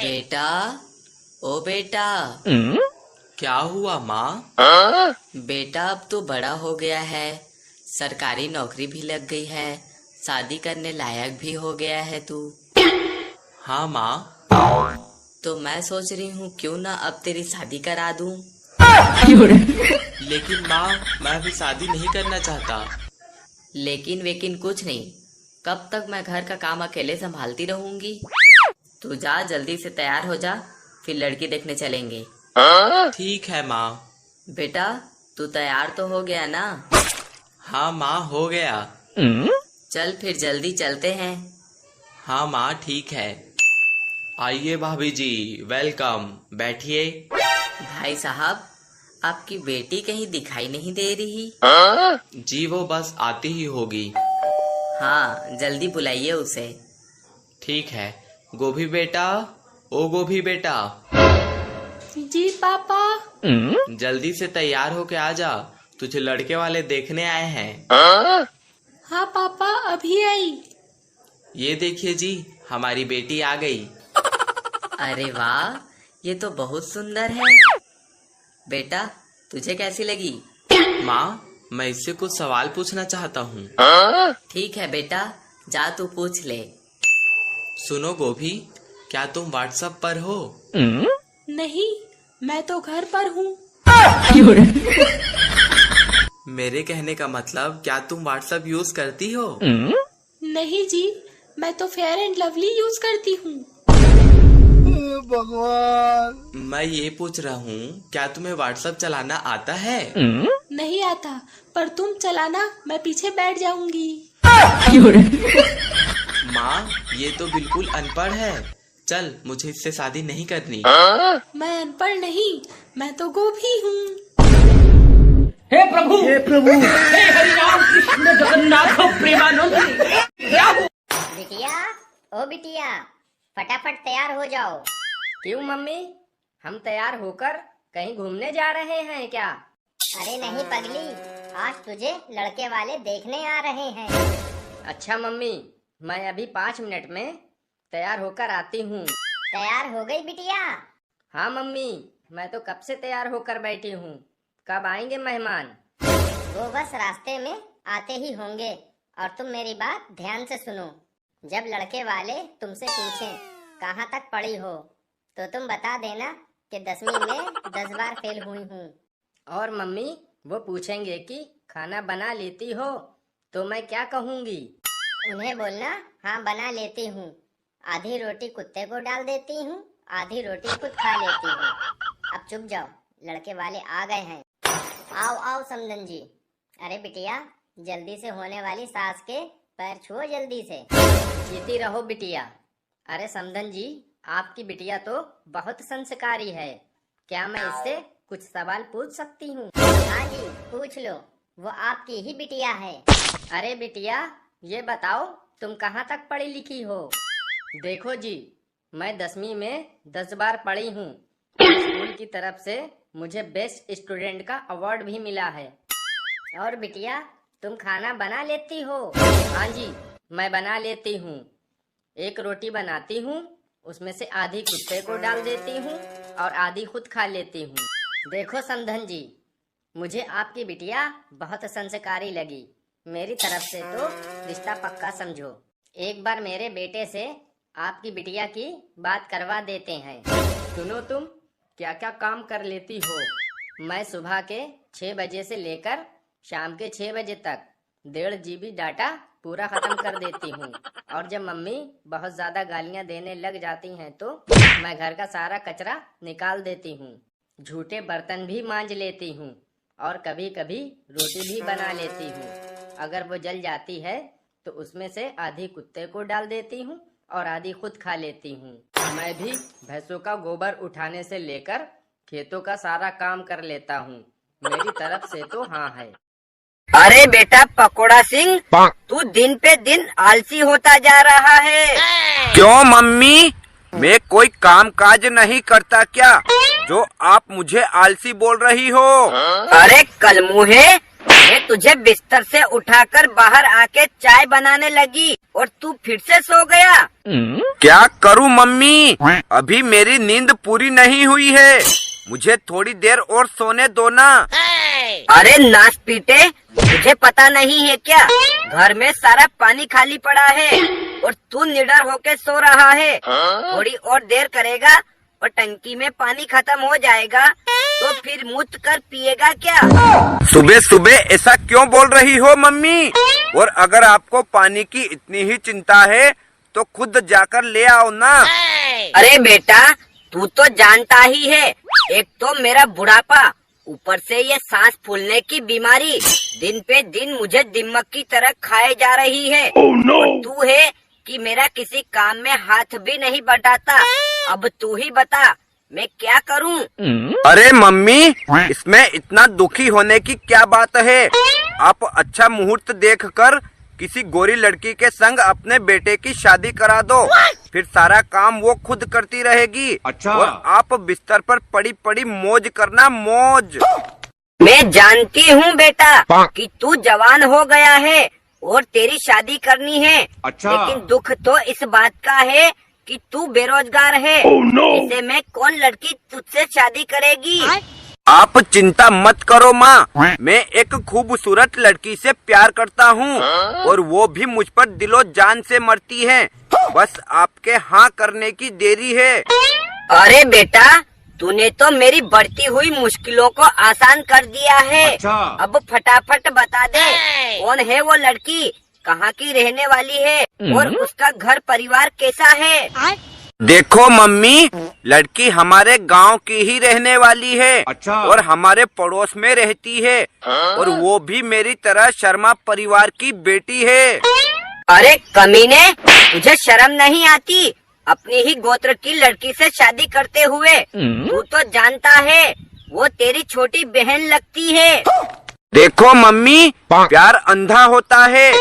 बेटा, ओ बेटा। क्या हुआ माँ? बेटा अब तो बड़ा हो गया है, सरकारी नौकरी भी लग गई है, शादी करने लायक भी हो गया है तू। हाँ माँ। तो मैं सोच रही हूँ क्यों ना अब तेरी शादी करा दूँ। लेकिन माँ, मैं अभी शादी नहीं करना चाहता। लेकिन वेकिन कुछ नहीं, कब तक मैं घर का काम अकेले संभालती रहूंगी। तू जा, जल्दी से तैयार हो जा, फिर लड़की देखने चलेंगे। ठीक है माँ। बेटा, तू तैयार तो हो गया ना? हाँ माँ, हो गया। चल फिर जल्दी चलते हैं। हाँ माँ, ठीक है। आइए भाभी जी, वेलकम, बैठिए। भाई साहब, आपकी बेटी कहीं दिखाई नहीं दे रही। जी वो बस आती ही होगी। हाँ, जल्दी बुलाइए उसे। ठीक है। गोभी बेटा, ओ गोभी बेटा, जी पापा। जल्दी से तैयार होके आ जा, तुझे लड़के वाले देखने आए हैं। हाँ पापा, अभी आई। ये देखिए जी, हमारी बेटी आ गई। अरे वाह, ये तो बहुत सुंदर है। बेटा, तुझे कैसी लगी? माँ, मैं इससे कुछ सवाल पूछना चाहता हूँ। ठीक है बेटा, जा तू पूछ ले। सुनो गोभी, क्या तुम व्हाट्सएप पर हो? नहीं, मैं तो घर पर हूँ। मेरे कहने का मतलब, क्या तुम व्हाट्सएप यूज करती हो? नहीं जी, मैं तो फेयर एंड लवली यूज करती हूँ। मैं ये पूछ रहा हूँ, क्या तुम्हें व्हाट्सएप चलाना आता है? नहीं आता, पर तुम चलाना, मैं पीछे बैठ जाऊंगी। माँ, ये तो बिल्कुल अनपढ़ है। चल, मुझे इससे शादी नहीं करनी। मैं अनपढ़ नहीं, मैं तो गोभी हूँ। हे प्रभु हे हरिराम कृष्ण जगन्नाथ प्रेमानंद। बिटिया, ओ बिटिया, फटाफट तैयार हो जाओ। क्यों मम्मी, हम तैयार होकर कहीं घूमने जा रहे हैं क्या? अरे नहीं पगली, आज तुझे लड़के वाले देखने आ रहे हैं। अच्छा मम्मी, मैं अभी 5 मिनट में तैयार होकर आती हूँ। तैयार हो गई बिटिया? हाँ मम्मी, मैं तो कब से तैयार होकर बैठी हूँ। कब आएंगे मेहमान? वो बस रास्ते में आते ही होंगे। और तुम मेरी बात ध्यान से सुनो। जब लड़के वाले तुमसे पूछें कहाँ तक पढ़ी हो, तो तुम बता देना कि 10वीं में 10 बार फेल हुई हूँ। और मम्मी, वो पूछेंगे कि खाना बना लेती हो, तो मैं क्या कहूँगी? उन्हें बोलना, हाँ बना लेती हूँ, आधी रोटी कुत्ते को डाल देती हूँ, आधी रोटी खुद खा लेती हूँ। अब चुप जाओ, लड़के वाले आ गए हैं। आओ आओ समधन जी। अरे बिटिया, जल्दी से होने वाली सास के पैर छुओ जल्दी से। जीती रहो बिटिया। अरे समधन जी, आपकी बिटिया तो बहुत संस्कारी है। क्या मैं इससे कुछ सवाल पूछ सकती हूँ? हाँ जी, पूछ लो, वो आपकी ही बिटिया है। अरे बिटिया, ये बताओ तुम कहाँ तक पढ़ी लिखी हो? देखो जी, मैं 10वीं में 10 बार पढ़ी हूँ। स्कूल की तरफ से मुझे बेस्ट स्टूडेंट का अवार्ड भी मिला है। और बिटिया, तुम खाना बना लेती हो? हाँ जी, मैं बना लेती हूँ। एक रोटी बनाती हूँ, उसमें से आधी कुत्ते को डाल देती हूँ और आधी खुद खा लेती हूँ। देखो समधन जी, मुझे आपकी बिटिया बहुत संस्कारी लगी। मेरी तरफ से तो रिश्ता पक्का समझो। एक बार मेरे बेटे से आपकी बिटिया की बात करवा देते हैं। सुनो, तुम क्या क्या काम कर लेती हो? मैं सुबह के 6 बजे से लेकर शाम के 6 बजे तक 1.5 GB डाटा पूरा खत्म कर देती हूँ। और जब मम्मी बहुत ज्यादा गालियाँ देने लग जाती हैं, तो मैं घर का सारा कचरा निकाल देती हूँ, झूठे बर्तन भी मांज लेती हूँ और कभी कभी रोटी भी बना लेती हूँ। अगर वो जल जाती है तो उसमें से आधी कुत्ते को डाल देती हूँ और आधी खुद खा लेती हूँ। मैं भी भैंसों का गोबर उठाने से लेकर खेतों का सारा काम कर लेता हूँ। मेरी तरफ से तो हाँ है। अरे बेटा पकोड़ा सिंह, तू दिन पे दिन आलसी होता जा रहा है। क्यों मम्मी, मैं कोई काम काज नहीं करता क्या, जो आप मुझे आलसी बोल रही हो? अरे कलमुहे, मैं तुझे बिस्तर से उठाकर बाहर आके चाय बनाने लगी और तू फिर से सो गया। क्या करूं मम्मी, अभी मेरी नींद पूरी नहीं हुई है, मुझे थोड़ी देर और सोने दो ना। अरे नास पीटे, तुझे पता नहीं है क्या, घर में सारा पानी खाली पड़ा है और तू निडर होके सो रहा है। थोड़ी और देर करेगा और टंकी में पानी खत्म हो जाएगा तो फिर मुझ कर पिएगा क्या? सुबह सुबह ऐसा क्यों बोल रही हो मम्मी? और अगर आपको पानी की इतनी ही चिंता है तो खुद जाकर ले आओ ना। अरे बेटा, तू तो जानता ही है, एक तो मेरा बुढ़ापा, ऊपर से ये सांस फूलने की बीमारी दिन पे दिन मुझे दिमाग की तरह खाए जा रही है। और तू है कि मेरा किसी काम में हाथ भी नहीं बटाता। अब तू ही बता, मैं क्या करूं? अरे मम्मी, इसमें इतना दुखी होने की क्या बात है? आप अच्छा मुहूर्त देखकर किसी गोरी लड़की के संग अपने बेटे की शादी करा दो, फिर सारा काम वो खुद करती रहेगी। अच्छा। और आप बिस्तर पर पड़ी पड़ी मौज करना, मौज। मैं जानती हूँ बेटा कि तू जवान हो गया है और तेरी शादी करनी है। अच्छा। लेकिन दुख तो इस बात का है कि तू बेरोजगार है। ऐसे में कौन लड़की तुझसे शादी करेगी? आप चिंता मत करो माँ, मैं एक खूबसूरत लड़की से प्यार करता हूँ और वो भी मुझ पर दिलो जान से मरती है। बस आपके हाँ करने की देरी है। अरे बेटा, तूने तो मेरी बढ़ती हुई मुश्किलों को आसान कर दिया है। अच्छा। अब फटाफट बता दे, कौन है वो लड़की, कहाँ की रहने वाली है और उसका घर परिवार कैसा है? देखो मम्मी, लड़की हमारे गांव की ही रहने वाली है। अच्छा। और हमारे पड़ोस में रहती है। और वो भी मेरी तरह शर्मा परिवार की बेटी है। अरे कमीने, तुझे शर्म नहीं आती अपनी ही गोत्र की लड़की से शादी करते हुए? तू तो जानता है वो तेरी छोटी बहन लगती है। देखो मम्मी, प्यार अंधा होता है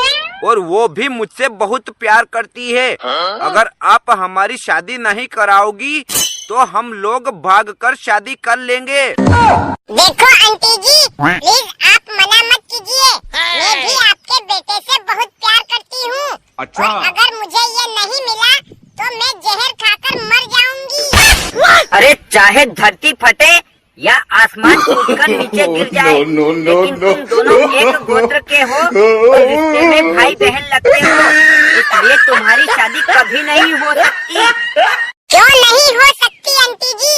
और वो भी मुझसे बहुत प्यार करती है। अगर आप हमारी शादी नहीं कराओगी तो हम लोग भागकर शादी कर लेंगे। देखो आंटी जी, प्लीज आप मना मत कीजिए, मैं भी आपके बेटे से बहुत प्यार करती हूँ। अच्छा। और अगर मुझे ये नहीं मिला तो मैं जहर खाकर मर जाऊंगी। अरे चाहे धरती फटे या आसमान टूटकर नीचे गिर जाए, लेकिन तुम दोनों एक गोत्र के हो और रिश्ते में भाई बहन लगते हो, इसलिए तुम्हारी शादी कभी नहीं हो सकती। क्यों नहीं हो सकती आंटी जी?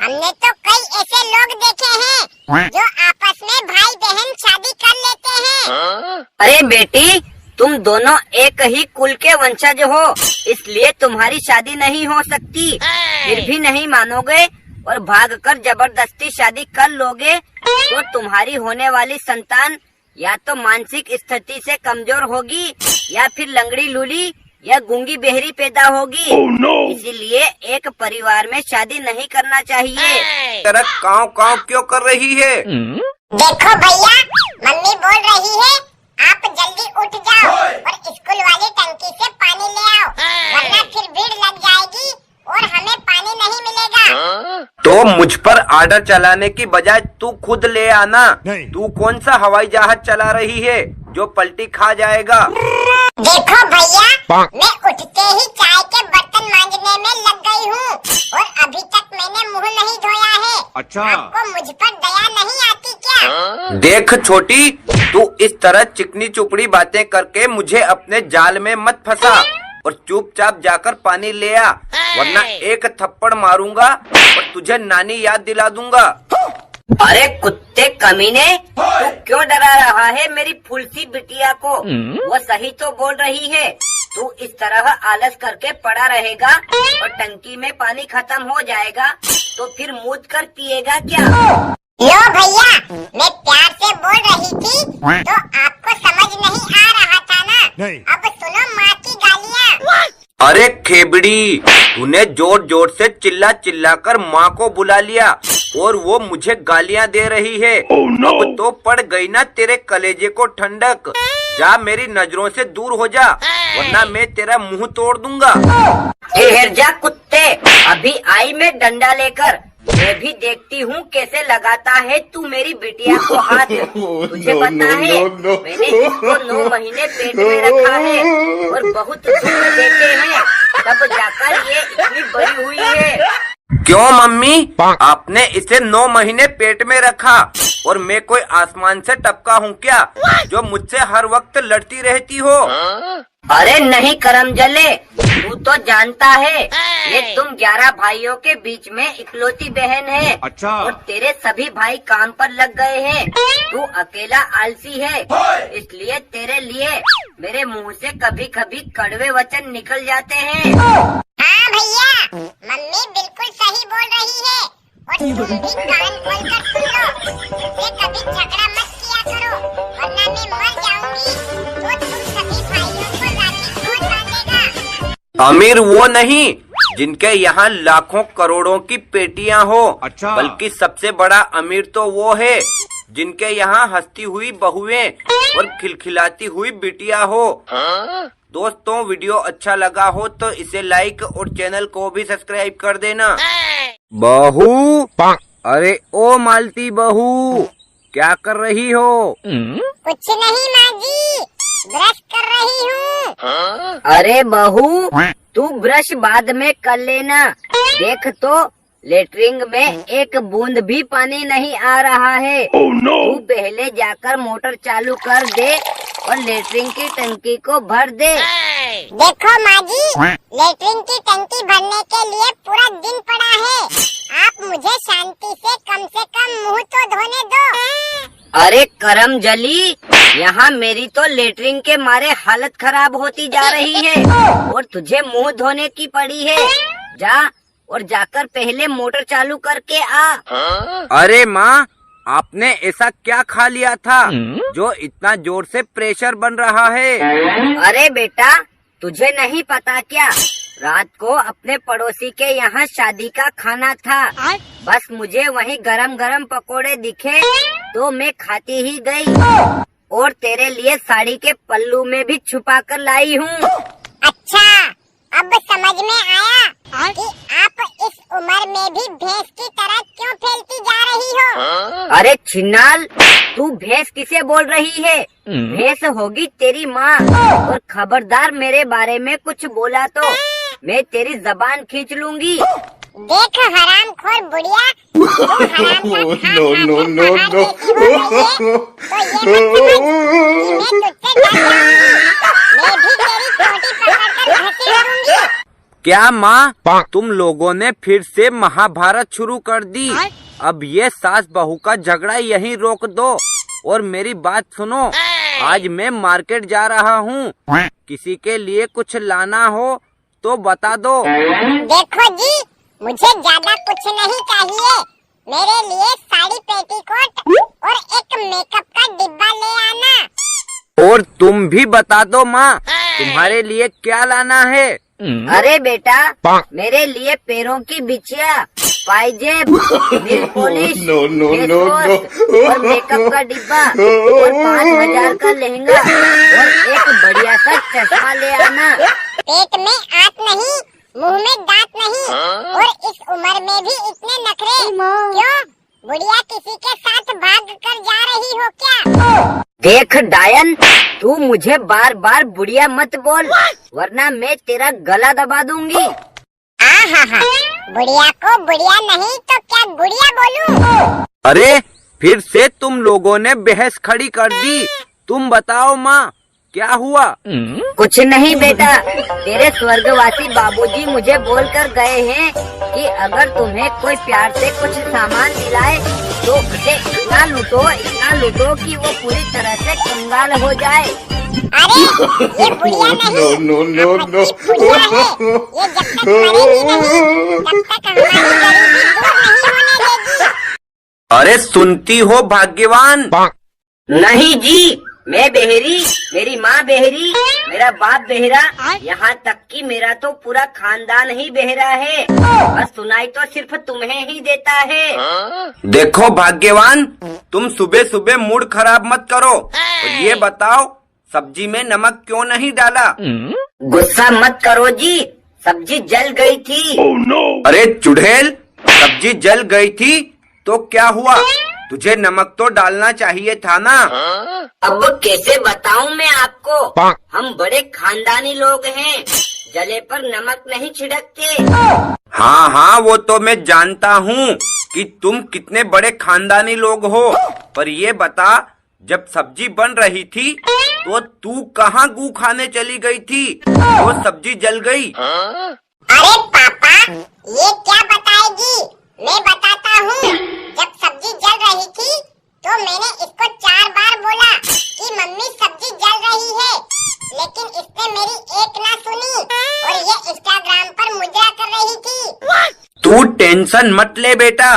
हमने तो कई ऐसे लोग देखे हैं जो आपस में भाई बहन शादी कर लेते हैं। अरे बेटी, तुम दोनों एक ही कुल के वंशज हो, इसलिए तुम्हारी शादी नहीं हो सकती। फिर भी नहीं मानोगे और भागकर जबरदस्ती शादी कर लोगे तो तुम्हारी होने वाली संतान या तो मानसिक स्थिति से कमजोर होगी या फिर लंगड़ी लूली या गूंगी बहरी पैदा होगी। इसीलिए एक परिवार में शादी नहीं करना चाहिए। तेरा काँव काँव क्यों कर रही है? देखो भैया, मम्मी बोल रही है आप जल्दी उठ जाओ और स्कूल वाली टंकी से पानी ले आओ, वरना फिर भीड़ लग जाएगी और हमें पानी नहीं मिलेगा। तो मुझ पर आर्डर चलाने की बजाय तू खुद ले आना। तू कौन सा हवाई जहाज चला रही है जो पलटी खा जाएगा? देखो भैया, मैं उठते ही चाय के बर्तन मांजने में लग गई हूँ और अभी तक मैंने मुंह नहीं धोया है। अच्छा। आपको मुझ पर दया नहीं आती क्या? देख छोटी, तू इस तरह चिकनी चुपड़ी बातें करके मुझे अपने जाल में मत फंसा और चुपचाप जाकर पानी ले आ, वरना एक थप्पड़ मारूंगा और तुझे नानी याद दिला दूंगा। अरे कुत्ते कमीने, तू क्यों डरा रहा है मेरी फुलसी बिटिया को? वो सही तो बोल रही है। तू इस तरह आलस करके पड़ा रहेगा और टंकी में पानी खत्म हो जाएगा तो फिर मूद कर पिएगा क्या? लो भैया, मैं प्यार से बोल रही थी तो आपको समझ नहीं आ रहा था ना? अब सुनो माँ की गालियाँ। अरे खेबड़ी, तूने जोर जोर से चिल्ला चिल्ला कर माँ को बुला लिया और वो मुझे गालियाँ दे रही है। अब तो पड़ गई ना तेरे कलेजे को ठंडक। जा मेरी नजरों से दूर हो जा, वरना मैं तेरा मुंह तोड़ दूंगा। ठहर जा कुत्ते, अभी आई मैं डंडा लेकर। मैं भी देखती हूँ कैसे लगाता है तू मेरी बिटिया को हाथ। तुझे पता है मैंने इसको 9 महीने पेट में रखा है और बहुत दुख देते हैं तब जाकर ये इतनी बड़ी हुई है। क्यों मम्मी, आपने इसे 9 महीने पेट में रखा और मैं कोई आसमान से टपका हूँ क्या जो मुझसे हर वक्त लड़ती रहती हो? अरे नहीं करम जले, तू तो जानता है ये तुम 11 भाइयों के बीच में इकलौती बहन है। अच्छा। और तेरे सभी भाई काम पर लग गए हैं, तू अकेला आलसी है। इसलिए तेरे लिए मेरे मुंह से कभी कभी कड़वे वचन निकल जाते हैं। हाँ भैया, मम्मी बिल्कुल सही बोल रही है और तुम भी कान खोलकर सुन लो। मुझसे कभी झगड़ा मत किया करो वरना मैं मर जाऊंगी तो तुम सभी भाइयों को राखी कौन बांधेगा? अमीर वो नहीं जिनके यहाँ लाखों करोड़ों की पेटियां हो। अच्छा। बल्कि सबसे बड़ा अमीर तो वो है जिनके यहाँ हंसती हुई बहुएं और खिलखिलाती हुई बिटिया हो। दोस्तों, वीडियो अच्छा लगा हो तो इसे लाइक और चैनल को भी सब्सक्राइब कर देना। बहू, अरे ओ मालती बहू, क्या कर रही हो? कुछ नहीं माँ जी, ब्रश कर रही हूँ। अरे बहू, तू ब्रश बाद में कर लेना। देख तो लेटरिंग में एक बूंद भी पानी नहीं आ रहा है। तू पहले जाकर मोटर चालू कर दे और लेटरिन की टंकी को भर दे। देखो माँ जी, लेटरिन की टंकी भरने के लिए पूरा दिन पड़ा है। आप मुझे शांति से कम मुंह तो धोने दो। अरे करम जली, यहाँ मेरी तो लेटरिन के मारे हालत खराब होती जा रही है और तुझे मुंह धोने की पड़ी है। जा और जाकर पहले मोटर चालू करके आ। अरे माँ, आपने ऐसा क्या खा लिया था जो इतना जोर से प्रेशर बन रहा है? अरे बेटा, तुझे नहीं पता क्या? रात को अपने पड़ोसी के यहाँ शादी का खाना था। बस मुझे वहीं गरम गरम पकोड़े दिखे तो मैं खाती ही गई और तेरे लिए साड़ी के पल्लू में भी छुपा कर लाई हूँ। अच्छा, अब समझ में आया कि आप इस उम्र में भी भैंस की तरह क्यों फैलती जा रही हो। अरे छिन्नाल, तू भैंस किसे बोल रही है? भैंस होगी तेरी माँ। और खबरदार मेरे बारे में कुछ बोला तो मैं तेरी जबान खींच लूंगी। देख हरामखोर बुढ़िया, तू हराम का मैं भी तेरी चोटी पकड़कर घसीट लूंगी। क्या माँ, तुम लोगों ने फिर से महाभारत शुरू कर दी? अब ये सास बहू का झगड़ा यहीं रोक दो और मेरी बात सुनो। आज मैं मार्केट जा रहा हूँ, किसी के लिए कुछ लाना हो तो बता दो। देखो जी, मुझे ज्यादा कुछ नहीं चाहिए। मेरे लिए साड़ी, पेटीकोट और एक मेकअप का डिब्बा ले आना। और तुम भी बता दो माँ, तुम्हारे लिए क्या लाना है? अरे बेटा, मेरे लिए पैरों की बिछिया, पायजेब, नेल पॉलिश, फेस वॉश और मेकअप का डिब्बा और 5000 का लहंगा और एक बढ़िया सा चश्मा ले आना। पेट में आंत नहीं, मुंह में दांत नहीं और इस उम्र में भी इतने नखरे क्यों? बुढ़िया किसी के साथ भाग कर जा रही हो क्या? देख डायन, तू मुझे बार बार बुढ़िया मत बोल वरना मैं तेरा गला दबा दूंगी। आहा, बुढ़िया को बुढ़िया नहीं तो क्या गुड़िया बोलूं? अरे फिर से तुम लोगों ने बहस खड़ी कर दी। तुम बताओ माँ, क्या हुआ? कुछ नहीं बेटा, तेरे स्वर्गवासी बाबूजी मुझे बोलकर गए हैं कि अगर तुम्हें कोई प्यार से कुछ सामान दिलाए तो उसे इतना लूटो कि वो पूरी तरह से कंगाल हो जाए। अरे ये बुढ़िया नहीं, आप अच्छी बुढ़िया है। ये जब तक मरेगी नहीं तब तक हमारी गरीबी दूर नहीं होने देगी। अरे सुनती हो भाग्यवान? नहीं जी, मैं बेहरी, मेरी माँ बेहरी, मेरा बाप बेहरा, यहाँ तक कि मेरा तो पूरा खानदान ही बेहरा है। बस सुनाई तो सिर्फ तुम्हें ही देता है। देखो भाग्यवान, तुम सुबह सुबह मूड खराब मत करो और ये बताओ, सब्जी में नमक क्यों नहीं डाला? गुस्सा मत करो जी, सब्जी जल गई थी। अरे चुड़ैल, सब्जी जल गई थी तो क्या हुआ? तुझे नमक तो डालना चाहिए था ना। अब कैसे बताऊं मैं आपको, हम बड़े खानदानी लोग हैं, जले पर नमक नहीं छिड़कते। हाँ हाँ, वो तो मैं जानता हूँ कि तुम कितने बड़े खानदानी लोग हो, पर ये बता, जब सब्जी बन रही थी तो तू कहाँ गू खाने चली गई थी? वो सब्जी जल गई। अरे पापा, ये क्या बताएगी? मैं बताता हूँ। जब सब्जी जल रही थी तो मैंने इसको 4 बार बोला कि मम्मी सब्जी जल रही है, लेकिन इसने मेरी एक ना सुनी और ये इंस्टाग्राम पर मुद्रा कर रही थी। तू टेंशन मत ले बेटा,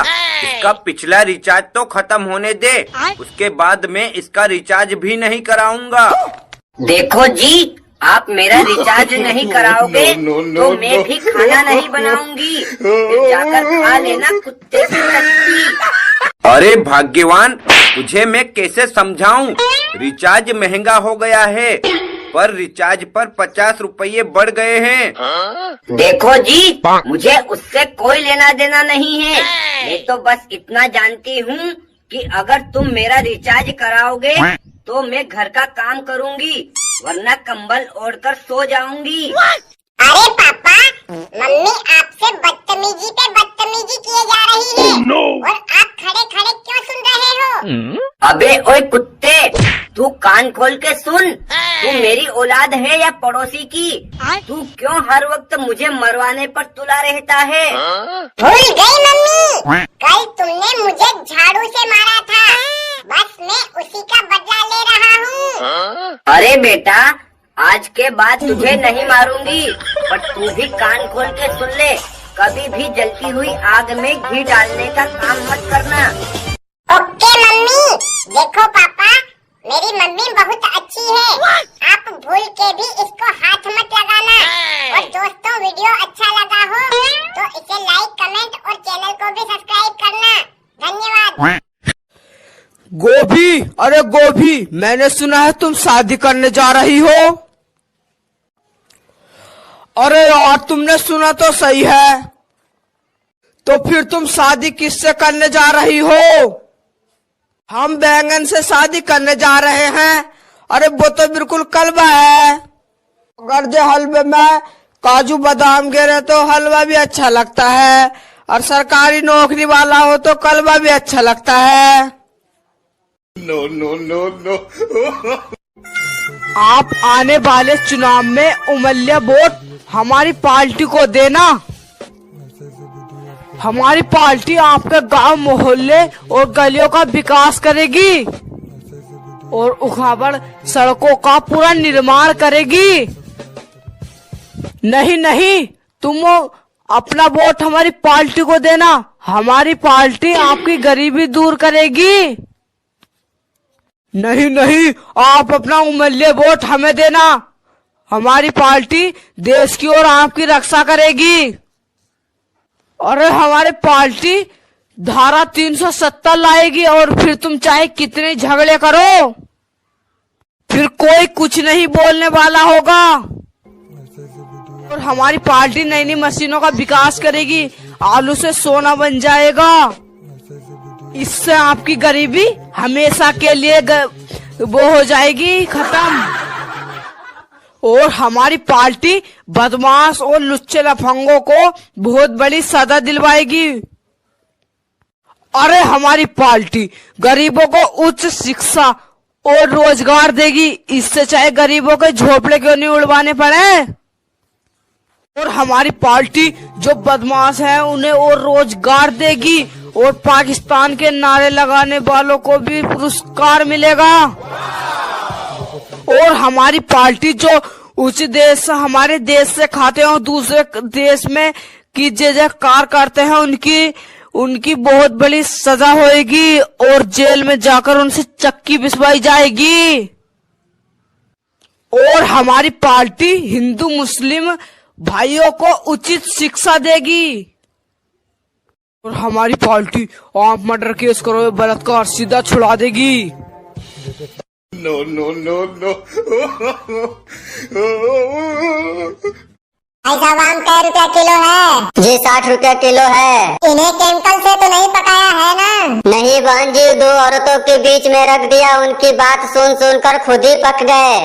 इसका पिछला रिचार्ज तो खत्म होने दे, उसके बाद मैं इसका रिचार्ज भी नहीं कराऊंगा। देखो जी, आप मेरा रिचार्ज नहीं कराओगे तो मैं भी खाना नहीं बनाऊंगी, फिर जाकर खा लेना कुत्ते की टट्टी। अरे भाग्यवान, तुझे मैं कैसे समझाऊं? रिचार्ज महंगा हो गया है, पर रिचार्ज पर 50 रुपये बढ़ गए हैं। देखो जी, मुझे उससे कोई लेना देना नहीं है, मैं तो बस इतना जानती हूँ कि अगर तुम मेरा रिचार्ज कराओगे तो मैं घर का काम करूँगी, वरना कंबल ओढ़कर सो जाऊंगी। अरे पापा, मम्मी आपसे बदतमीजी पे बदतमीजी किए जा रही है और आप खड़े खड़े क्यों सुन रहे हो? अबे ओए कुत्ते, तू कान खोल के सुन, तू मेरी औलाद है या पड़ोसी की? तू क्यों हर वक्त मुझे मरवाने पर तुला रहता है? भूल गई मम्मी, कल तुमने मुझे झाड़ू से मारा था, बस मैं उसी का बदला ले रहा हूँ। अरे बेटा, आज के बाद तुझे नहीं मारूंगी, पर तू भी कान खोल के सुन ले, कभी भी जलती हुई आग में घी डालने का काम मत करना। Okay mummy. देखो पापा, मेरी मम्मी बहुत अच्छी है, आप भूल के भी इसको हाथ मत लगाना। और दोस्तों, वीडियो अच्छा लगा हो तो इसे लाइक, कमेंट और चैनल को भी सब्सक्राइब करना। धन्यवाद। गोभी, अरे गोभी, मैंने सुना है तुम शादी करने जा रही हो। अरे यार, तुमने सुना तो सही है, तो फिर तुम शादी किससे करने जा रही हो? हम बैंगन से शादी करने जा रहे हैं। अरे वो तो बिल्कुल कलवा है, अगर जो हलवे में काजू बादाम गिरे तो हलवा भी अच्छा लगता है, और सरकारी नौकरी वाला हो तो कलवा भी अच्छा लगता है। No no no no. आप आने वाले चुनाव में उमल्य वोट हमारी पार्टी को देना। हमारी पार्टी आपके गांव, मोहल्ले और गलियों का विकास करेगी और उखाबड़ सड़कों का पूरा निर्माण करेगी। नहीं नहीं, तुम अपना वोट हमारी पार्टी को देना, हमारी पार्टी आपकी गरीबी दूर करेगी। नहीं नहीं, आप अपना अमूल्य वोट हमें देना, हमारी पार्टी देश की और आपकी रक्षा करेगी। और हमारी पार्टी धारा 370 लाएगी, और फिर तुम चाहे कितने झगड़े करो, फिर कोई कुछ नहीं बोलने वाला होगा। और हमारी पार्टी नई नई मशीनों का विकास करेगी, आलू से सोना बन जाएगा। इससे आपकी गरीबी हमेशा के लिए वो हो जाएगी खत्म। और हमारी पार्टी बदमाश और लुच्चे लफंगों को बहुत बड़ी सजा दिलवाएगी। अरे हमारी पार्टी गरीबों को उच्च शिक्षा और रोजगार देगी, इससे चाहे गरीबों के झोपड़े क्यों नहीं उड़वाने पड़े। और हमारी पार्टी जो बदमाश है उन्हें और रोजगार देगी, और पाकिस्तान के नारे लगाने वालों को भी पुरस्कार मिलेगा। और हमारी पार्टी जो उस देश हमारे देश से खाते हैं और दूसरे देश में की जय जयकार करते हैं, उनकी बहुत बड़ी सजा होएगी और जेल में जाकर उनसे चक्की पिसवाई जाएगी। और हमारी पार्टी हिंदू मुस्लिम भाइयों को उचित शिक्षा देगी। और हमारी पार्टी आप मर्डर केस करो, बलात्कार सीधा छुड़ा देगी। No no no no. भाई साहब आम कै रुपया किलो है? जी 60 रुपया किलो है। इन्हें केमिकल से तो नहीं पकाया है ना? नहीं बहन जी, दो औरतों के बीच में रख दिया, उनकी बात सुन सुन कर खुद ही पक गए।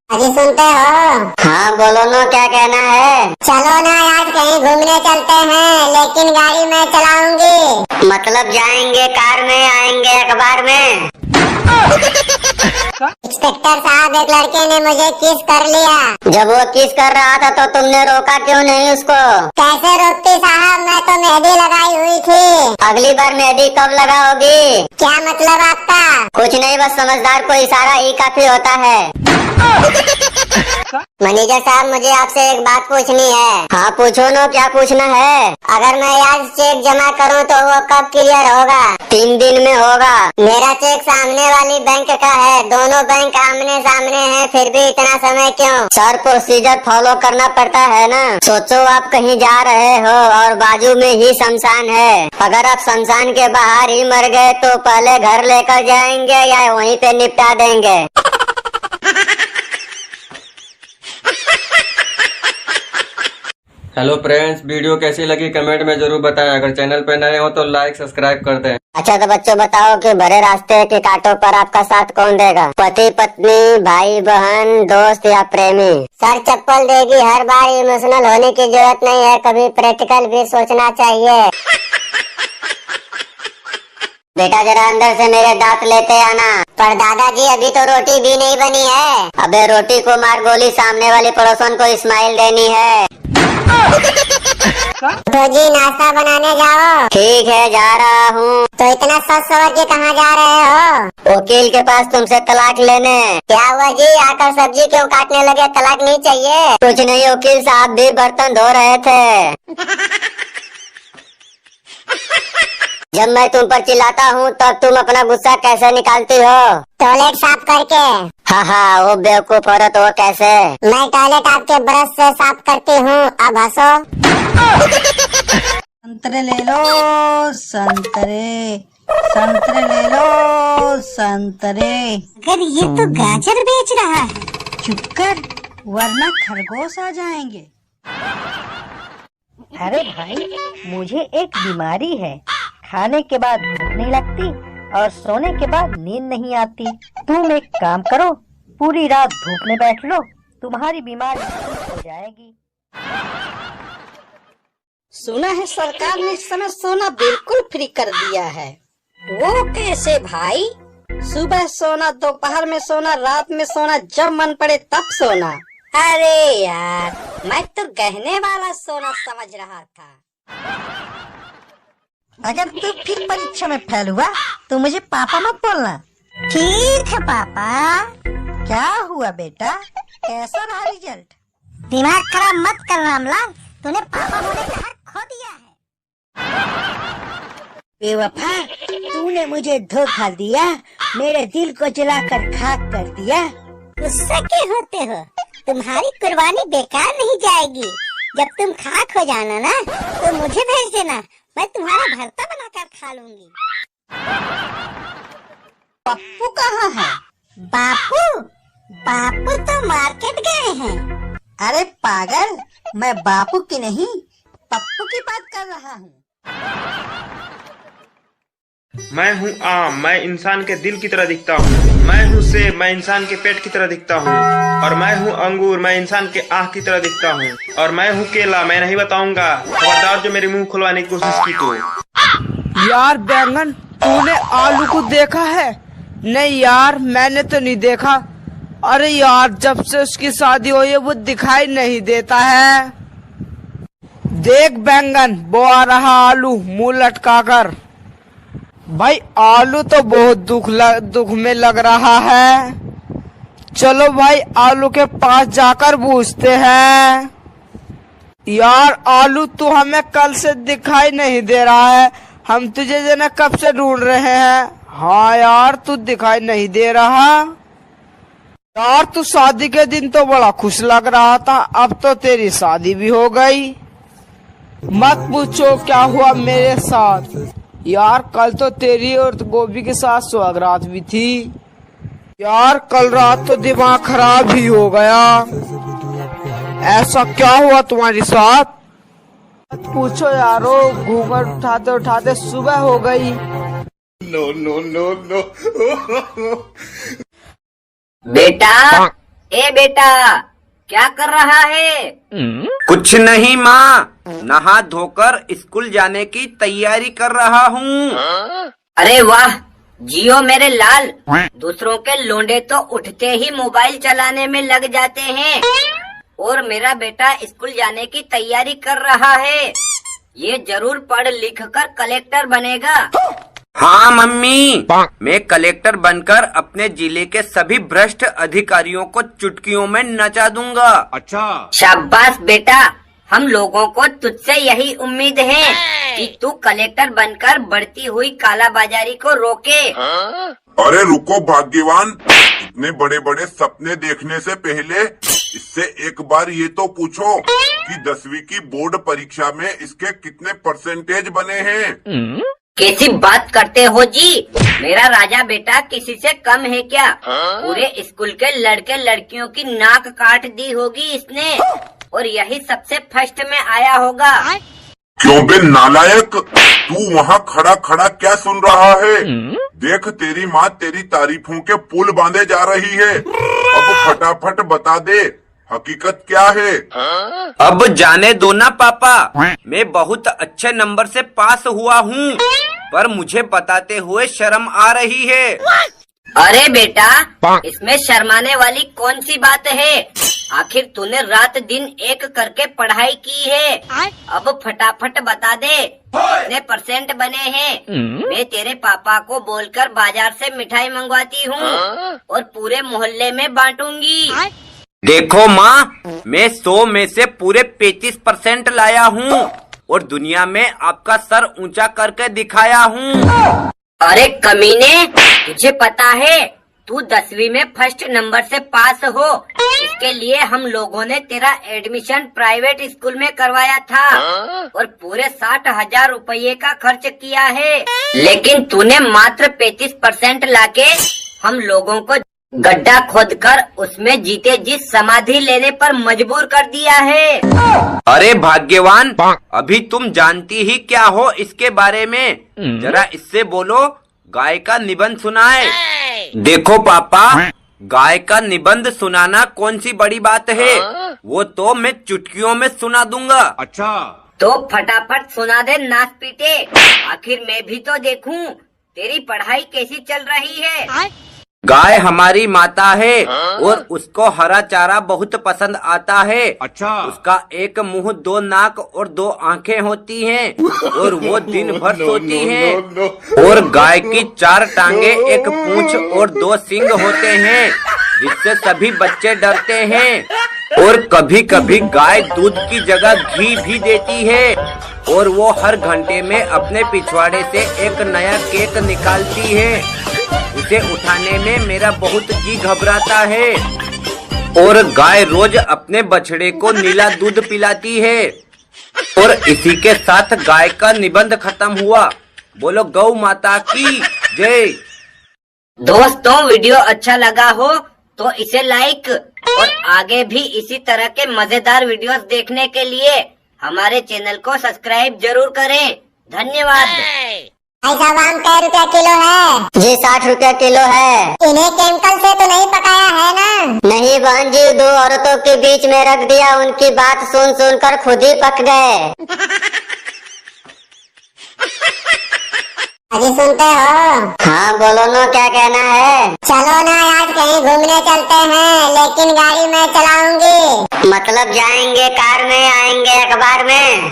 अजी सुनते हो? हाँ बोलो ना, क्या कहना है? चलो ना आज कहीं घूमने चलते हैं, लेकिन गाड़ी मैं चलाऊंगी। मतलब जाएंगे कार में, आएंगे अखबार में? इंस्पेक्टर साहब, एक लड़के ने मुझे किस कर लिया। जब वो किस कर रहा था तो तुमने रोका क्यों नहीं उसको? कैसे रोकती साहब, मैं तो मेहंदी लगाई हुई थी। अगली बार मेहंदी कब लगाओगी? क्या मतलब आपका? कुछ नहीं, बस समझदार को इशारा ही काफी होता है। मैनेजर साहब, मुझे आपसे एक बात पूछनी है। हाँ पूछो ना, क्या पूछना है? अगर मैं आज चेक जमा करूँ तो वो कब क्लियर होगा? 3 दिन में होगा। मेरा चेक सामने वाली बैंक का है, दोनों बैंक आमने सामने हैं, फिर भी इतना समय क्यों? सर प्रोसीजर फॉलो करना पड़ता है ना। सोचो आप कहीं जा रहे हो और बाजू में ही शमशान है, अगर आप शमशान के बाहर ही मर गए तो पहले घर लेकर जाएंगे या वहीं पे निपटा देंगे? हेलो फ्रेंड्स, वीडियो कैसी लगी कमेंट में जरूर बताएं। अगर चैनल पे नए हो तो लाइक सब्सक्राइब कर दें। अच्छा तो बच्चों बताओ कि भरे रास्ते के कांटों पर आपका साथ कौन देगा? पति पत्नी, भाई बहन, दोस्त या प्रेमी? सर चप्पल देगी, हर बार इमोशनल होने की जरूरत नहीं है, कभी प्रैक्टिकल भी सोचना चाहिए। बेटा जरा अंदर से मेरे दांत लेते आना। पर दादाजी अभी तो रोटी भी नहीं बनी है। अबे रोटी को मार गोली, सामने वाली पड़ोसन को स्माइल देनी है। तो जी नाश्ता बनाने जाओ। ठीक है जा रहा हूँ। तो इतना सच सवर के कहाँ जा रहे हो? वकील के पास तुमसे तलाक लेने। क्या हुआ जी, आकर सब्जी क्यों काटने लगे? तलाक नहीं चाहिए? कुछ नहीं, वकील साहब भी बर्तन धो रहे थे। जब मैं तुम पर चिल्लाता हूँ तब तुम अपना गुस्सा कैसे निकालती हो? टॉयलेट साफ करके। हाँ हाँ, वो बेवकूफ औरत, वो कैसे? मैं टॉयलेट आपके ब्रश से साफ करती हूँ, अब हंसो। संतरे ले लो संतरे, संतरे ले लो संतरे। अगर ये तो गाजर बेच रहा है। चुप कर, वरना खरगोश आ जाएंगे। अरे भाई, मुझे एक बीमारी है, खाने के बाद भूख नहीं लगती और सोने के बाद नींद नहीं आती। तुम एक काम करो, पूरी रात धूप में बैठ लो, तुम्हारी बीमारी ठीक हो जाएगी। सुना है सरकार ने इस समय सोना बिल्कुल फ्री कर दिया है। वो कैसे भाई? सुबह सोना, दोपहर में सोना, रात में सोना, जब मन पड़े तब सोना। अरे यार, मैं तो गहने वाला सोना समझ रहा था। अगर तू फिर परीक्षा में फेल हुआ तो मुझे पापा मत बोलना। ठीक है पापा। क्या हुआ बेटा, कैसा रहा रिजल्ट? दिमाग खराब मत कर रामलाल, तूने पापा होने का हक खो दिया है। बेवफा, तूने मुझे धोखा दिया, मेरे दिल को जलाकर खाक कर दिया। गुस्सा क्यों होते हो? तुम्हारी कुर्बानी बेकार नहीं जाएगी। जब तुम खाक हो जाना ना तो मुझे भेज देना, मैं तुम्हारा भरता बनाकर खा लूंगी। पप्पू कहाँ है? बापू? बापू तो मार्केट गए हैं। अरे पागल, मैं बापू की नहीं पप्पू की बात कर रहा हूँ। मैं हूँ आम, मैं इंसान के दिल की तरह दिखता हूँ। मैं हूँ सेब, मैं इंसान के पेट की तरह दिखता हूँ। और मैं हूँ अंगूर, मैं इंसान के आँख की तरह दिखता हूँ। और मैं हूँ केला, मैं नहीं बताऊंगा, खबरदार जो मेरे मुंह खुलवाने की कोशिश की तो। यार बैंगन, तूने आलू को देखा है? नहीं यार, मैंने तो नहीं देखा। अरे यार, जब से उसकी शादी हुई है वो दिखाई नहीं देता है। देख बैंगन, वो आ रहा आलू मुंह लटका कर। भाई आलू तो बहुत दुख में लग रहा है। चलो भाई आलू के पास जाकर पूछते हैं। यार आलू, तू हमें कल से दिखाई नहीं दे रहा है, हम तुझे जना कब से ढूंढ रहे हैं। हाँ यार, तू दिखाई नहीं दे रहा। यार तू शादी के दिन तो बड़ा खुश लग रहा था, अब तो तेरी शादी भी हो गई। मत पूछो क्या हुआ मेरे साथ। यार कल तो तेरी और गोभी के साथ सुहागरात भी थी। यार कल रात तो दिमाग खराब ही हो गया। ऐसा क्या हुआ तुम्हारे साथ? पूछो यारो, घूंघट उठाते उठाते सुबह हो गई। No no no no. बेटा, ए बेटा, क्या कर रहा है? कुछ नहीं माँ, नहा धोकर स्कूल जाने की तैयारी कर रहा हूँ। अरे वाह, जियो मेरे लाल। दूसरों के लोंडे तो उठते ही मोबाइल चलाने में लग जाते हैं और मेरा बेटा स्कूल जाने की तैयारी कर रहा है। ये जरूर पढ़ लिख कर कलेक्टर बनेगा। हाँ मम्मी, मैं कलेक्टर बनकर अपने जिले के सभी भ्रष्ट अधिकारियों को चुटकियों में नचा दूंगा। अच्छा। शाबाश बेटा, हम लोगों को तुझसे यही उम्मीद है कि तू कलेक्टर बनकर बढ़ती हुई कालाबाजारी को रोके। अरे रुको भाग्यवान, इतने बड़े बड़े सपने देखने से पहले इससे एक बार ये तो पूछो कि 10वीं की बोर्ड परीक्षा में इसके कितने परसेंटेज बने हैं? कैसी बात करते हो जी? मेरा राजा बेटा किसी से कम है क्या? पूरे स्कूल के लड़के लड़कियों की नाक काट दी होगी इसने और यही सबसे फर्स्ट में आया होगा। क्यों बे नालायक, तू वहाँ खड़ा खड़ा क्या सुन रहा है? देख तेरी माँ तेरी तारीफों के पुल बांधे जा रही है। अब फटाफट बता दे, हकीकत क्या है? अब जाने दो ना पापा, मैं बहुत अच्छे नंबर से पास हुआ हूँ, पर मुझे बताते हुए शर्म आ रही है। अरे बेटा, इसमें शर्माने वाली कौन सी बात है? आखिर तूने रात दिन एक करके पढ़ाई की है। अब फटाफट बता दे कितने परसेंट बने हैं। मैं तेरे पापा को बोलकर बाजार से मिठाई मंगवाती हूँ और पूरे मोहल्ले में बांटूंगी। देखो माँ, मैं 100 में से पूरे 35% लाया हूँ और दुनिया में आपका सर ऊंचा करके दिखाया हूँ। अरे कमीने, तुझे पता है तू 10वीं में फर्स्ट नंबर से पास हो। इसके लिए हम लोगों ने तेरा एडमिशन प्राइवेट स्कूल में करवाया था और पूरे 60,000 रुपये का खर्च किया है, लेकिन तूने मात्र 35% लाके हम लोगों को गड्ढा खोदकर उसमें जीते जी समाधि लेने पर मजबूर कर दिया है। अरे भाग्यवान, अभी तुम जानती ही क्या हो इसके बारे में? जरा इससे बोलो, गाय का निबंध सुनाए। देखो पापा, गाय का निबंध सुनाना कौन सी बड़ी बात है, वो तो मैं चुटकियों में सुना दूंगा। अच्छा। तो फटाफट सुना दे नाच पीटे, आखिर मैं भी तो देखूं तेरी पढ़ाई कैसी चल रही है। गाय हमारी माता है और उसको हरा चारा बहुत पसंद आता है। अच्छा। उसका एक मुंह, 2 नाक और 2 आंखें होती हैं और वो दिन भर सोती है। और गाय की 4 टांगे, 1 पूंछ और 2 सींग होते हैं, जिससे सभी बच्चे डरते हैं। और कभी कभी गाय दूध की जगह घी भी देती है और वो हर घंटे में अपने पिछवाड़े से एक नया केक निकालती है। उसे उठाने में मेरा बहुत जी घबराता है। और गाय रोज अपने बछड़े को नीला दूध पिलाती है। और इसी के साथ गाय का निबंध खत्म हुआ। बोलो गौ माता की जय। दोस्तों, वीडियो अच्छा लगा हो तो इसे लाइक और आगे भी इसी तरह के मजेदार वीडियोस देखने के लिए हमारे चैनल को सब्सक्राइब जरूर करें। धन्यवाद। ऐसा आम कै रुपया किलो है? जी 60 रुपया किलो है। इन्हें केमिकल से तो नहीं पकाया है ना? नहीं बहन जी, 2 औरतों के बीच में रख दिया, उनकी बात सुन सुन कर खुद ही पक गए। अजी सुनते हो? हाँ बोलो ना, क्या कहना है? चलो ना आज कहीं घूमने चलते हैं, लेकिन गाड़ी मैं चलाऊंगी। मतलब जाएंगे कार में, आएंगे अखबार में?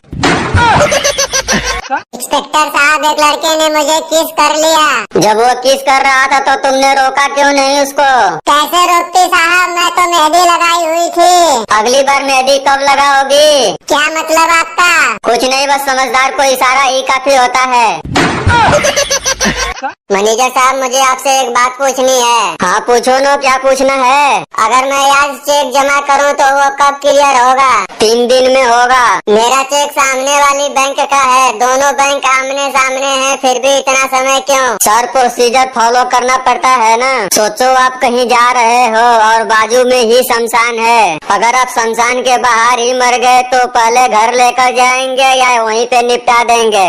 इंस्पेक्टर साहब, एक लड़के ने मुझे किस कर लिया। जब वो किस कर रहा था तो तुमने रोका क्यों नहीं उसको? कैसे रोकती साहब, मैं तो मेहंदी लगाई हुई थी। अगली बार मेहंदी कब लगाओगी? क्या मतलब आपका? कुछ नहीं, बस समझदार को इशारा ही काफी होता है। मैनेजर साहब, मुझे आपसे एक बात पूछनी है। हाँ पूछो ना, क्या पूछना है? अगर मैं आज चेक जमा करूँ तो वो कब क्लियर होगा? 3 दिन में होगा। मेरा चेक सामने वाली बैंक का है, दोनों बैंक आमने सामने हैं, फिर भी इतना समय क्यों? सर, प्रोसीजर फॉलो करना पड़ता है ना। सोचो आप कहीं जा रहे हो और बाजू में ही शमशान है। अगर आप शमशान के बाहर ही मर गए तो पहले घर लेकर जाएंगे या वहीं पे निपटा देंगे?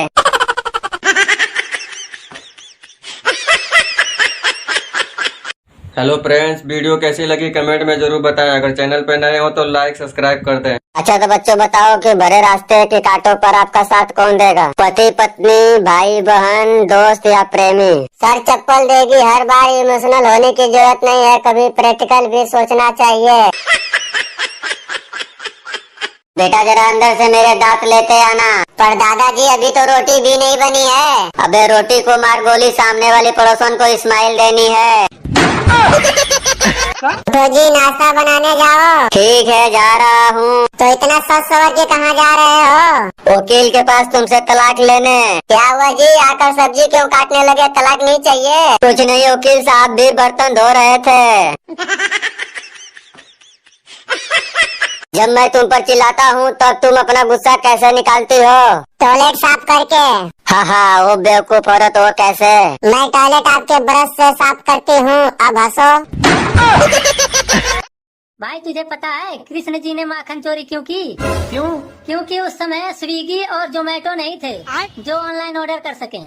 हेलो फ्रेंड्स, वीडियो कैसी लगी कमेंट में जरूर बताएं। अगर चैनल पे नए हो तो लाइक सब्सक्राइब कर दें। अच्छा तो बच्चों बताओ कि भरे रास्ते के कांटों पर आपका साथ कौन देगा? पति पत्नी, भाई बहन, दोस्त या प्रेमी? सर, चप्पल देगी हर बार इमोशनल होने की जरूरत नहीं है, कभी प्रैक्टिकल भी सोचना चाहिए। बेटा जरा अंदर से मेरे दांत लेते आना। पर दादाजी अभी तो रोटी भी नहीं बनी है। अबे रोटी को मार गोली, सामने वाली पड़ोसन को स्माइल देनी है। तो जी नाश्ता बनाने जाओ। ठीक है, जा रहा हूँ। तो इतना सच सवर के कहाँ जा रहे हो? वकील के पास तुमसे तलाक लेने। क्या हुआ जी, आकर सब्जी क्यों काटने लगे? तलाक नहीं चाहिए? कुछ नहीं, वकील साहब भी बर्तन धो रहे थे। जब मैं तुम पर चिल्लाता हूँ तब तुम अपना गुस्सा कैसे निकालती हो? टॉयलेट साफ करके। हाँ, वो बेवकूफ औरत, वो कैसे? मैं टॉयलेट आपके ब्रश से साफ करती हूँ, अब हंसो। भाई तुझे पता है कृष्ण जी ने माखन चोरी क्यों की? क्यों? क्योंकि उस समय स्विगी और जोमेटो नहीं थे जो ऑनलाइन ऑर्डर कर सकें।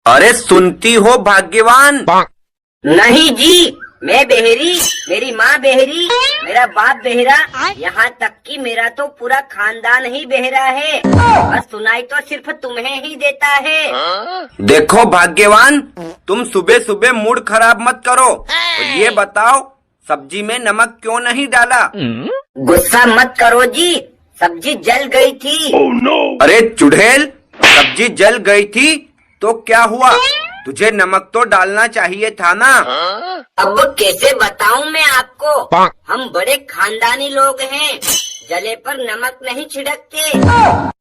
अरे सुनती हो भाग्यवान? नहीं जी, मैं बेहरी, मेरी माँ बेहरी, मेरा बाप बेहरा, यहाँ तक कि मेरा तो पूरा खानदान ही बेहरा है। और सुनाई तो सिर्फ तुम्हें ही देता है। देखो भाग्यवान, तुम सुबह सुबह मूड खराब मत करो। और ये बताओ, सब्जी में नमक क्यों नहीं डाला? गुस्सा मत करो जी, सब्जी जल गई थी। अरे चुड़ैल, सब्जी जल गई थी तो क्या हुआ? तुझे नमक तो डालना चाहिए था ना। अब कैसे बताऊं मैं आपको? हम बड़े खानदानी लोग हैं, जले पर नमक नहीं छिड़कते।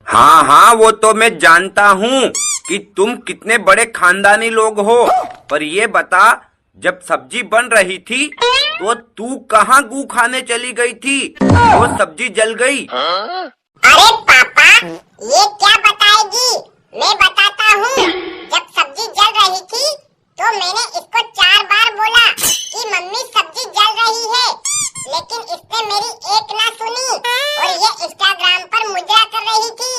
हाँ, वो तो मैं जानता हूँ कि तुम कितने बड़े खानदानी लोग हो। पर ये बता, जब सब्जी बन रही थी तो तू कहाँ गू खाने चली गई थी? वो सब्जी जल गई। अरे पापा, ये क्या बताएगी? मैं बताता हूँ। जब सब्जी जल रही थी तो मैंने इसको 4 बार बोला कि मम्मी सब्जी जल रही है, लेकिन इसने मेरी एक ना सुनी और ये इंस्टाग्राम पर मुद्रा कर रही थी।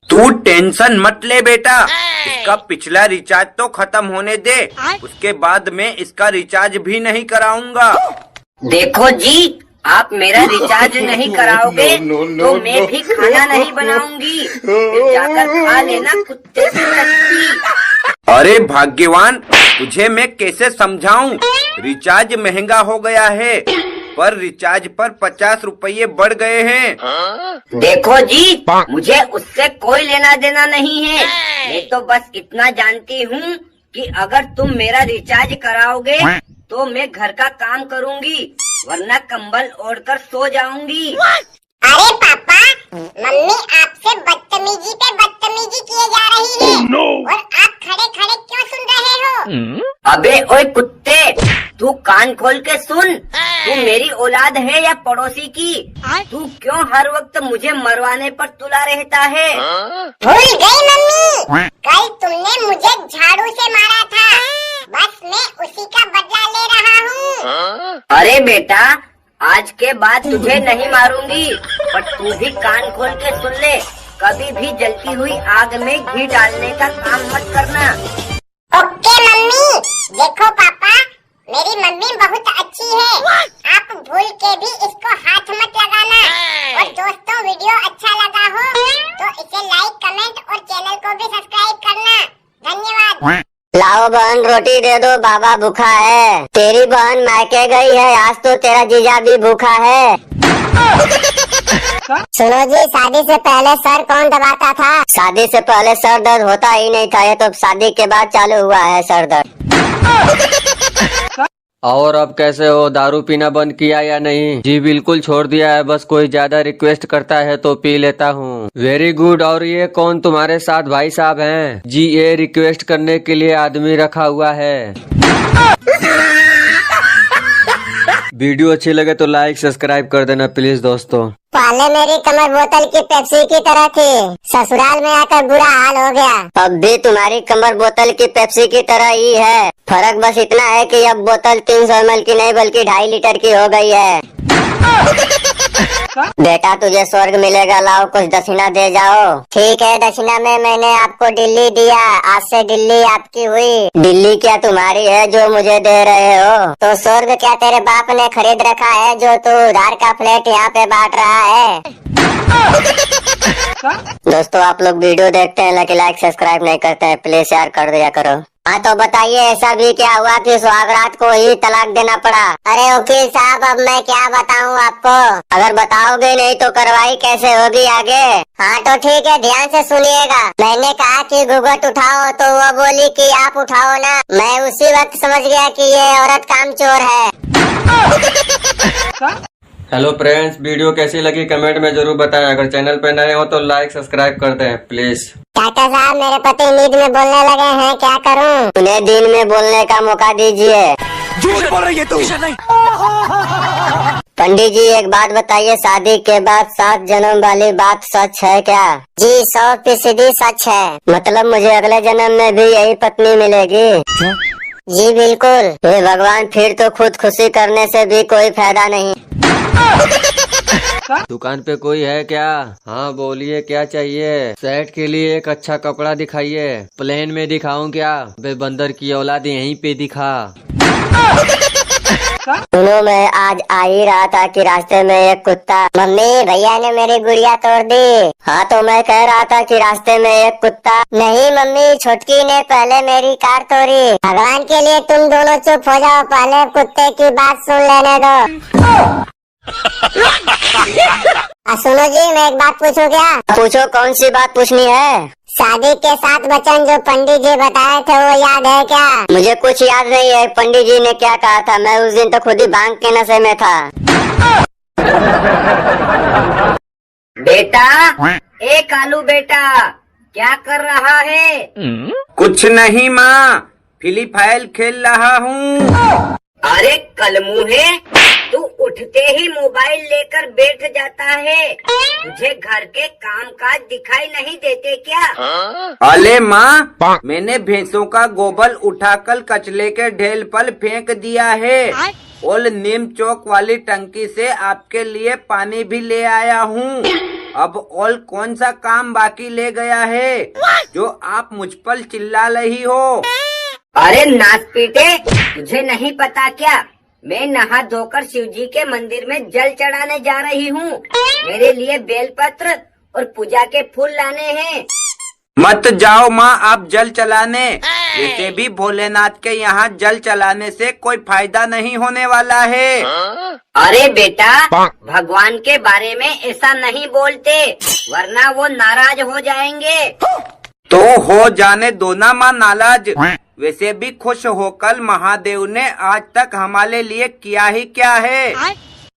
तू टेंशन मत ले बेटा, इसका पिछला रिचार्ज तो खत्म होने दे, उसके बाद में इसका रिचार्ज भी नहीं कराऊंगा। देखो जी, आप मेरा रिचार्ज नहीं कराओगे तो मैं भी खाना नहीं बनाऊंगी, फिर जाकर खा लेना कुत्ते से लत्ती। अरे भाग्यवान, तुझे मैं कैसे समझाऊं? रिचार्ज महंगा हो गया है, पर रिचार्ज पर 50 रुपये बढ़ गए हैं। देखो जी, मुझे उससे कोई लेना देना नहीं है। मैं तो बस इतना जानती हूँ कि अगर तुम मेरा रिचार्ज कराओगे तो मैं घर का काम करूँगी, वरना कंबल ओढ़कर सो जाऊंगी। अरे पापा, मम्मी आपसे बदतमीजी पे बदतमीजी किए जा रही है। और आप खड़े खड़े क्यों सुन रहे हो? अबे ओए कुत्ते, तू कान खोल के सुन। तू मेरी औलाद है या पड़ोसी की? तू क्यों हर वक्त मुझे मरवाने पर तुला रहता है? भूल गई मम्मी, कल तुमने मुझे झाड़ू से मारा था, बस मैं उसी का बदला ले रहा हूँ। अरे बेटा, आज के बाद तुझे नहीं मारूंगी, पर तू भी कान खोल के सुन ले, कभी भी जलती हुई आग में घी डालने का काम मत करना। Okay mummy. देखो पापा, मेरी मम्मी बहुत अच्छी है, आप भूल के भी इसको हाथ मत लगाना। और दोस्तों, वीडियो अच्छा लगा हो तो इसे लाइक, कमेंट और चैनल को भी सब्सक्राइब करना। धन्यवाद। लाओ बहन, रोटी दे दो, बाबा भूखा है। तेरी बहन मायके गई है, आज तो तेरा जीजा भी भूखा है। सुनो जी, शादी से पहले सर कौन दबाता था? शादी से पहले सर दर्द होता ही नहीं था, ये तो शादी के बाद चालू हुआ है सर दर्द। और अब कैसे हो, दारू पीना बंद किया या नहीं? जी बिल्कुल छोड़ दिया है, बस कोई ज्यादा रिक्वेस्ट करता है तो पी लेता हूँ। Very good. और ये कौन तुम्हारे साथ भाई साहब हैं? जी ये रिक्वेस्ट करने के लिए आदमी रखा हुआ है। वीडियो अच्छी लगे तो लाइक सब्सक्राइब कर देना प्लीज दोस्तों। पहले मेरी कमर बोतल की पेप्सी की तरह थी, ससुराल में आकर बुरा हाल हो गया। अब भी तुम्हारी कमर बोतल की पेप्सी की तरह ही है। फर्क बस इतना है कि अब बोतल 300 ml की नहीं बल्कि 2.5 लीटर की हो गई है। बेटा तुझे स्वर्ग मिलेगा, लाओ कुछ दक्षिणा दे जाओ। ठीक है, दक्षिणा में मैंने आपको दिल्ली दिया, आज से दिल्ली आपकी हुई। दिल्ली क्या तुम्हारी है जो मुझे दे रहे हो? तो स्वर्ग क्या तेरे बाप ने खरीद रखा है जो तू उधार का फ्लैट यहाँ पे बांट रहा है? दोस्तों आप लोग वीडियो देखते हैं लेकिन लाइक सब्सक्राइब नहीं करते हैं, प्लीज शेयर कर दिया करो। हाँ तो बताइए ऐसा भी क्या हुआ कि सुहागरात को ही तलाक देना पड़ा? अरे वकील साहब अब मैं क्या बताऊँ आपको? अगर बताओगे नहीं तो कार्रवाई कैसे होगी आगे? हाँ तो ठीक है, ध्यान से सुनिएगा। मैंने कहा कि घूंघट उठाओ तो वो बोली कि आप उठाओ ना। मैं उसी वक्त समझ गया कि ये औरत कामचोर है। हेलो फ्रेंड्स, वीडियो कैसी लगी कमेंट में जरूर बताएं। अगर चैनल पे नए हो तो लाइक सब्सक्राइब कर दें प्लीज। डॉक्टर साहब मेरे पति नींद में बोलने लगे हैं, क्या करूं? उन्हें दिन में बोलने का मौका दीजिए। झूठ बोल रही है तू। पंडित जी एक बात बताइए, शादी के बाद 7 जन्म वाली बात सच है क्या? जी 100% सच है। मतलब मुझे अगले जन्म में भी यही पत्नी मिलेगी? जी बिल्कुल। हे भगवान, फिर तो खुद खुशी करने से भी कोई फायदा नहीं। दुकान पे कोई है क्या? हाँ बोलिए क्या चाहिए? सेट के लिए एक अच्छा कपड़ा दिखाइए। प्लेन में दिखाऊं क्या? बे बंदर की औलाद यहीं पे दिखा। सुनो मैं आज आ ही रहा था कि रास्ते में एक कुत्ता। मम्मी भैया ने मेरी गुड़िया तोड़ दी। हाँ तो मैं कह रहा था कि रास्ते में एक कुत्ता। नहीं मम्मी, छोटकी ने पहले मेरी कार तोड़ी। भगवान के लिए तुम दोनों चुप हो जाओ, पहले कुत्ते की बात सुन लेने दो। सुनो जी मैं एक बात पूछूं क्या? पूछो, कौन सी बात पूछनी है? शादी के 7 वचन जो पंडित जी बताए थे वो याद है क्या? मुझे कुछ याद नहीं है पंडित जी ने क्या कहा था। मैं उस दिन तो खुद ही भांग के नशे में था। बेटा, ए कालू बेटा, क्या कर रहा है? कुछ नहीं माँ, फ्री फायर खेल रहा हूँ। अरे कलमुहे, तू उठते ही मोबाइल लेकर बैठ जाता है। तुझे घर के काम काज दिखाई नहीं देते क्या? अरे माँ, मैंने भैंसों का गोबर उठाकर कचरे के ढेर पर फेंक दिया है और नीम चौक वाली टंकी से आपके लिए पानी भी ले आया हूँ। अब और कौन सा काम बाकी ले गया है जो आप मुझ पर चिल्ला रही हो? अरे नाच पीटे, तुझे नहीं पता क्या? मैं नहा धोकर शिवजी के मंदिर में जल चढ़ाने जा रही हूँ। मेरे लिए बेलपत्र और पूजा के फूल लाने हैं। मत जाओ माँ आप जल चलाने। वैसे भी भोलेनाथ के यहाँ जल चलाने से कोई फायदा नहीं होने वाला है। अरे बेटा, भगवान के बारे में ऐसा नहीं बोलते, वरना वो नाराज हो जाएंगे। तो हो जाने दो ना माँ नाराज। वैसे भी खुश होकर महादेव ने आज तक हमारे लिए किया ही क्या है?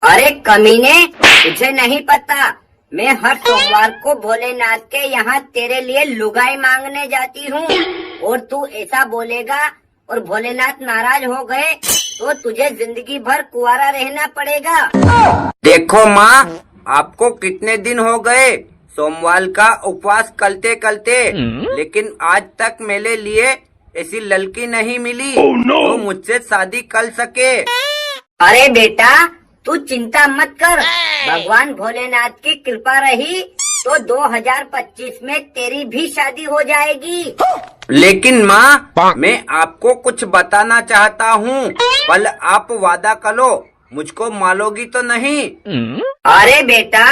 अरे कमीने, तुझे नहीं पता, मैं हर सोमवार को भोलेनाथ के यहाँ तेरे लिए लुगाई मांगने जाती हूँ। और तू ऐसा बोलेगा और भोलेनाथ नाराज हो गए तो तुझे जिंदगी भर कुंवारा रहना पड़ेगा। देखो माँ, आपको कितने दिन हो गए सोमवार का उपवास करते करते, लेकिन आज तक मेरे लिए ऐसी लड़की नहीं मिली जो मुझसे शादी कर सके। अरे बेटा, तू चिंता मत कर, भगवान भोलेनाथ की कृपा रही तो 2025 में तेरी भी शादी हो जाएगी। लेकिन माँ, मैं आपको कुछ बताना चाहता हूँ, पर आप वादा करो मुझको मारोगी तो नहीं? अरे बेटा,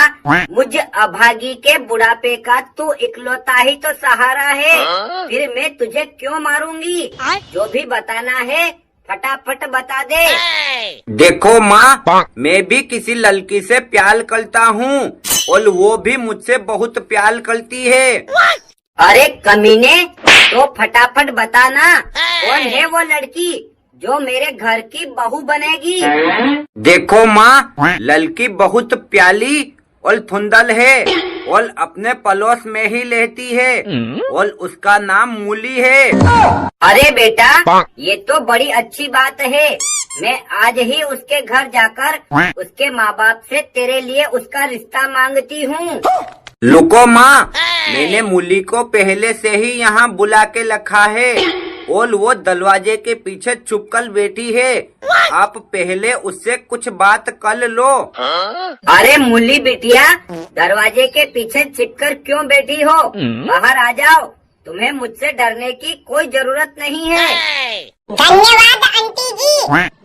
मुझ अभागी के बुढ़ापे का तू इकलौता ही तो सहारा है, फिर मैं तुझे क्यों मारूंगी? जो भी बताना है फटाफट बता दे। देखो माँ, मैं भी किसी लड़की से प्यार करता हूँ और वो भी मुझसे बहुत प्यार करती है। अरे कमीने, तो फटाफट बताना कौन है वो लड़की जो मेरे घर की बहू बनेगी। देखो माँ, लड़की बहुत प्याली और थुंदल है और अपने पड़ोस में ही रहती है और उसका नाम मूली है। अरे बेटा, ये तो बड़ी अच्छी बात है। मैं आज ही उसके घर जाकर उसके माँ बाप से तेरे लिए उसका रिश्ता मांगती हूँ। लुको माँ, मैंने मूली को पहले से ही यहाँ बुला के रखा है और वो दरवाजे के पीछे छुपकर बैठी है। आप पहले उससे कुछ बात कर लो। अरे मूली बिटिया, दरवाजे के पीछे छिपकर क्यों बैठी हो? बाहर आ जाओ, तुम्हें मुझसे डरने की कोई जरूरत नहीं है। धन्यवाद आंटी जी,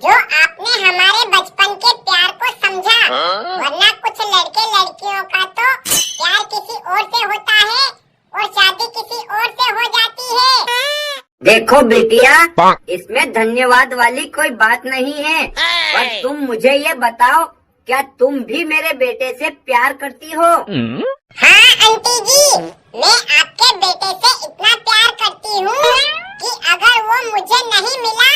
जो आपने हमारे बचपन के प्यार को समझा, वरना कुछ लड़के लड़कियों का तो प्यार किसी और से होता है और शादी किसी और से हो जाती है। देखो बेटिया, इसमें धन्यवाद वाली कोई बात नहीं है, पर तुम मुझे ये बताओ, क्या तुम भी मेरे बेटे से प्यार करती हो? हाँ आंटी जी, मैं आपके बेटे से इतना प्यार करती हूँ कि अगर वो मुझे नहीं मिला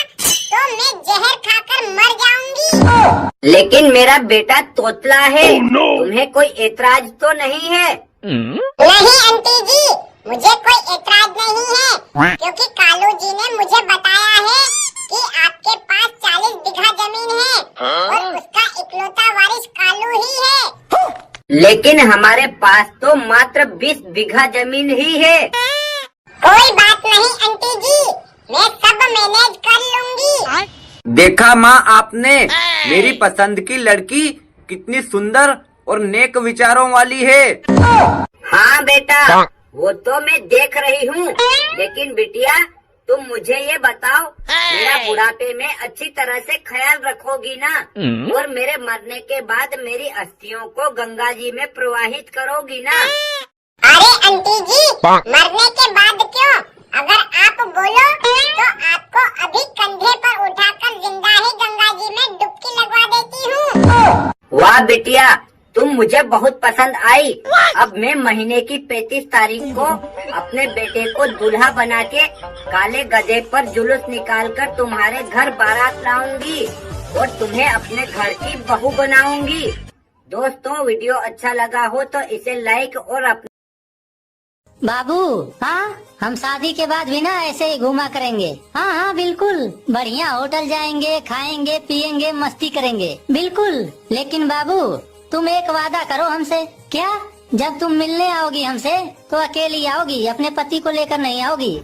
तो मैं जहर खाकर मर जाऊंगी। लेकिन मेरा बेटा तोतला है। तुम्हें कोई एतराज तो नहीं है? नहीं आंटी जी, मुझे कोई एतराज नहीं है, क्योंकि कालू जी ने मुझे बताया है कि आपके पास 40 बीघा जमीन है और उसका इकलौता वारिस कालू ही है। लेकिन हमारे पास तो मात्र 20 बीघा जमीन ही है। कोई बात नहीं आंटी जी, मैं सब मैनेज कर लूंगी। देखा माँ आपने, मेरी पसंद की लड़की कितनी सुंदर और नेक विचारों वाली है। हाँ बेटा, वो तो मैं देख रही हूँ, लेकिन बिटिया तुम मुझे ये बताओ, मेरा बुढ़ापे में अच्छी तरह से ख्याल रखोगी ना? और मेरे मरने के बाद मेरी अस्थियों को गंगा जी में प्रवाहित करोगी ना? अरे आंटी जी, मरने के बाद क्यों? अगर आप बोलो तो आपको अभी कंधे पर उठाकर जिंदा ही गंगा जी में डुबकी लगवा देती हूँ। वाह बिटिया, तुम मुझे बहुत पसंद आई। अब मैं महीने की 35 तारीख को अपने बेटे को दूल्हा बना के काले गधे पर जुलूस निकालकर तुम्हारे घर बारात लाऊंगी और तुम्हें अपने घर की बहू बनाऊंगी। दोस्तों, वीडियो अच्छा लगा हो तो इसे लाइक और अपने बाबू, हाँ, हम शादी के बाद भी ना ऐसे ही घूमा करेंगे। हाँ हाँ बिल्कुल, बढ़िया होटल जाएंगे, खाएंगे पिएंगे, मस्ती करेंगे, बिल्कुल। लेकिन बाबू, तुम एक वादा करो हमसे। क्या? जब तुम मिलने आओगी हमसे तो अकेली आओगी, अपने पति को लेकर नहीं आओगी।